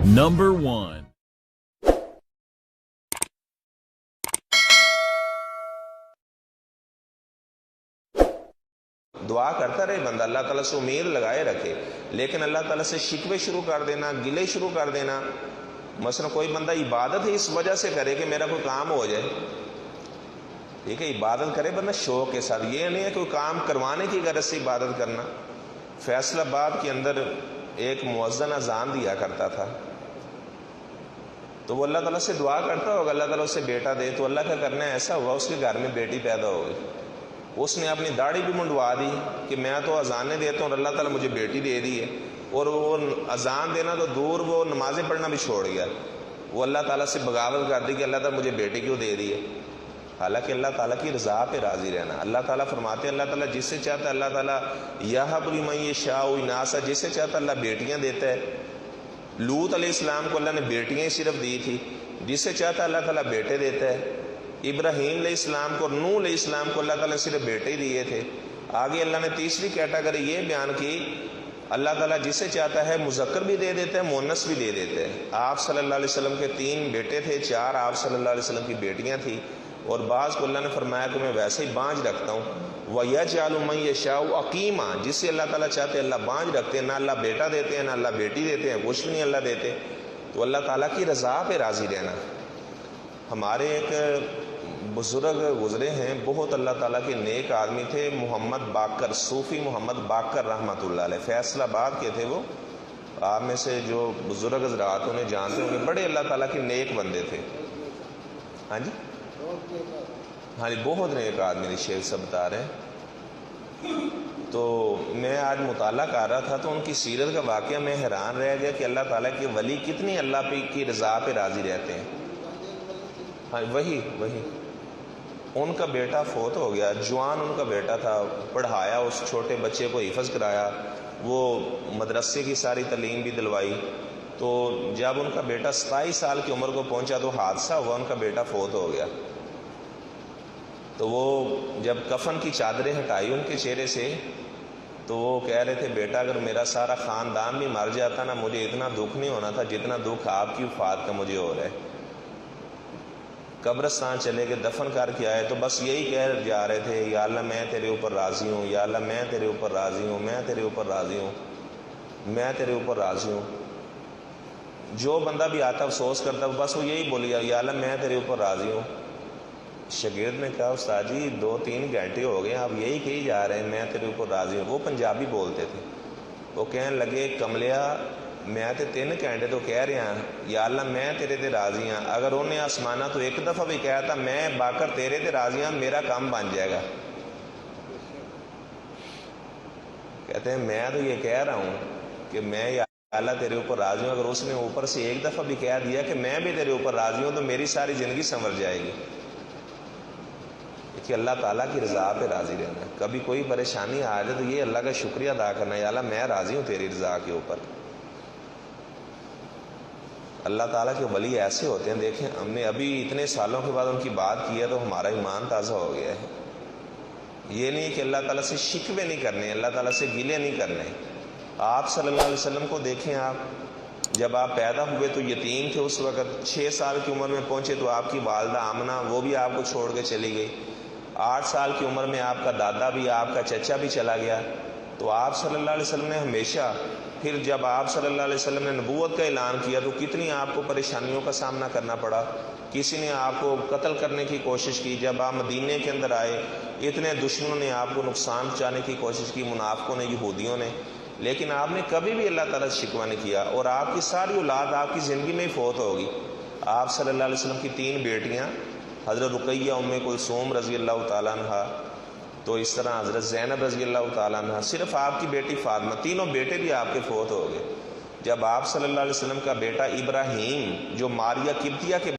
Number 1. दुआ करता रहे बंदा, अल्लाह ताला से उम्मीद लगाए रखे, लेकिन अल्लाह ताला से शिकवे शुरू कर देना, गिले शुरू कर देना। मसलन कोई बंदा इबादत ही इस वजह से करे कि मेरा कोई काम हो जाए, ठीक है, इबादत करे बंदा शौक के साथ, ये नहीं है कोई काम करवाने की गरज से इबादत करना। फैसलाबाद के अंदर एक मुअज्जिन अजान दिया करता था, तो वो अल्लाह ताला से दुआ करता होगा अल्लाह ताला उसे बेटा दे, तो अल्लाह का करना ऐसा हुआ उसके घर में बेटी पैदा हो गई। उसने अपनी दाढ़ी भी मुंडवा दी कि मैं तो अजानें देता हूँ और अल्लाह ताला मुझे बेटी दे दी है, और वो अजान देना तो दूर, वो नमाज़ें पढ़ना भी छोड़ गया। वो अल्लाह ताला से बगावत कर दी कि अल्लाह ताला मुझे बेटी क्यों दे दी है, हालांकि अल्लाह ताला की रज़ा पे राज़ी रहना। अल्लाह ताला फरमाते हैं, अल्लाह ताला जिससे चाहता है, अल्लाह ताला यहब लिमन यशाउ इनासा, जिससे चाहता अल्लाह बेटियां देता है। लूत अलैहिस्सलाम को अल्लाह ने बेटियां ही सिर्फ दी थी, जिससे चाहता अल्लाह ताला बेटे देता है। इब्राहीम अलैहिस्सलाम को, नूह अलैहिस्सलाम को अल्लाह ताला ने सिर्फ बेटे ही दिए थे। आगे अल्लाह ने तीसरी कैटेगरी ये बयान की, अल्लाह ताला जिसे चाहता है मुज़क्कर भी दे देता है, मुअन्नस भी दे देता है। आप सल्लल्लाहु अलैहि वसल्लम के 3 बेटे थे, 4 आप सल्लल्लाहु अलैहि वसल्लम की बेटियां थी, और बाज़ को अल्लाह ने फरमाया कि मैं वैसे ही बाँझ रखता हूँ। वयजअलु मन यशाउ अकीमा, जिससे अल्लाह ताला चाहते हैं अल्लाह बाँझ रखते हैं, ना अल्लाह बेटा देते हैं ना अल्लाह बेटी देते हैं, कुछ भी नहीं अल्लाह देते। तो अल्लाह ताला की रज़ा पे राज़ी रहना। हमारे एक बुजुर्ग गुजरे हैं, बहुत अल्लाह ताला के नेक आदमी थे, मोहम्मद बाकर, सूफ़ी मोहम्मद बाकर रहमतुल्लाह अलैह, फैसलाबाद के थे वो। आप में से जो बुजुर्ग हज़रात उन्हें जानते होंगे, बड़े अल्लाह ताला के नेक बंदे थे। हाँ जी, हाँ जी, बहुत नेक आदमी थे, शेख सब बता रहे हैं। तो मैं आज मुताला कर रहा था तो उनकी सीरत का वाक़या मैं हैरान रह गया कि अल्लाह ताला के वली कितनी अल्लाह पे की रज़ा पे राज़ी रहते हैं। हाँ, वही उनका बेटा फोत हो गया, जवान उनका बेटा था, पढ़ाया, उस छोटे बच्चे को हिफ़्ज़ कराया, वो मदरसे की सारी तालीम भी दिलवाई। तो जब उनका बेटा 27 साल की उम्र को पहुंचा तो हादसा हुआ, उनका बेटा फोत हो गया। तो वो जब कफन की चादरें हटाई उनके चेहरे से, तो वो कह रहे थे, बेटा अगर मेरा सारा ख़ानदान भी मर जाता ना, मुझे इतना दुख नहीं होना था जितना दुख आपकी वफ़ात का मुझे हो रहा है। कब्रिस्तान चले गए, दफन करके आए तो बस यही कह जा रहे थे, या अल्लाह मैं तेरे ऊपर राज़ी हूँ, या अल्लाह मैं तेरे ऊपर राज़ी हूँ, मैं तेरे ऊपर राज़ी हूँ, मैं तेरे ऊपर राज़ी हूँ। जो बंदा भी आता अफसोस करता बस वो यही बोलिया, या अल्लाह मैं तेरे ऊपर राज़ी हूँ। शागिर्द ने कहा, उस्ताद जी 2-3 घंटे हो गए आप यही कही जा रहे हैं मैं तेरे ऊपर राज़ी हूँ। वो पंजाबी बोलते थे। वो कहने लगे, कमलिया मैं तो 3 घंटे तो कह रहा या अल्लाह मैं तेरे ते राज़ी हाँ, अगर उन्हें आसमाना तो एक दफ़ा भी कहा था मैं बाकर तेरे ते राज़ी हाँ, मेरा काम बन जाएगा। कहते हैं मैं तो ये कह रहा हूँ कि मैं या अल्लाह तेरे ऊपर राज़ी हूँ, अगर उसने ऊपर से एक दफ़ा भी कह दिया कि मैं भी तेरे ऊपर राज़ी हूँ तो मेरी सारी ज़िंदगी संवर जाएगी। कि अल्लाह ताला की रज़ा पे राज़ी रहना। कभी कोई परेशानी आ जाए तो ये अल्लाह का शुक्रिया अदा करना, या अल्लाह मैं राज़ी हूँ तेरी रज़ा के ऊपर। अल्लाह ताला के वली ऐसे होते हैं, देखें हमने अभी इतने सालों के बाद उनकी बात की है तो हमारा ईमान ताज़ा हो गया है। ये नहीं कि अल्लाह ताला से शिकवे नहीं करने, अल्लाह ताला से गिले नहीं करने। आप सल्लल्लाहु अलैहि वसल्लम को देखें, आप जब आप पैदा हुए तो यतीम थे, उस वक़्त 6 साल की उम्र में पहुँचे तो आपकी वालदा आमना वो भी आपको छोड़ के चली गई। 8 साल की उम्र में आपका दादा भी, आपका चचा भी चला गया। तो आप सल्लल्लाहु अलैहि वसल्लम ने हमेशा, फिर जब आप सल्लल्लाहु अलैहि वसल्लम ने नबूवत का ऐलान किया तो कितनी आपको परेशानियों का सामना करना पड़ा। किसी ने आपको कत्ल करने की कोशिश की, जब आप मदीने के अंदर आए इतने दुश्मनों ने आपको नुकसान पहुँचाने की कोशिश की, मुनाफिकों ने, यहूदियों ने, लेकिन आपने कभी भी अल्लाह ताला से शिकवा नहीं किया। और आपकी सारी औलाद आपकी ज़िंदगी में ही फौत होगी। आप सल्लल्लाहु अलैहि वसल्लम की 3 बेटियाँ, हज़रत रुकैया उम्मे कुलसूम रज़ी अल्लाह ताला अन्हा, तो इस तरह हज़रत ज़ैनब रज़ी अल्लाह ताला अन्हा, सिर्फ आपकी बेटी फातिमा, तीनों बेटे भी आपके फौत हो गए। जब आप सल्लल्लाहु अलैहि वसल्लम का बेटा इब्राहीम जो मारिया किब्तिया के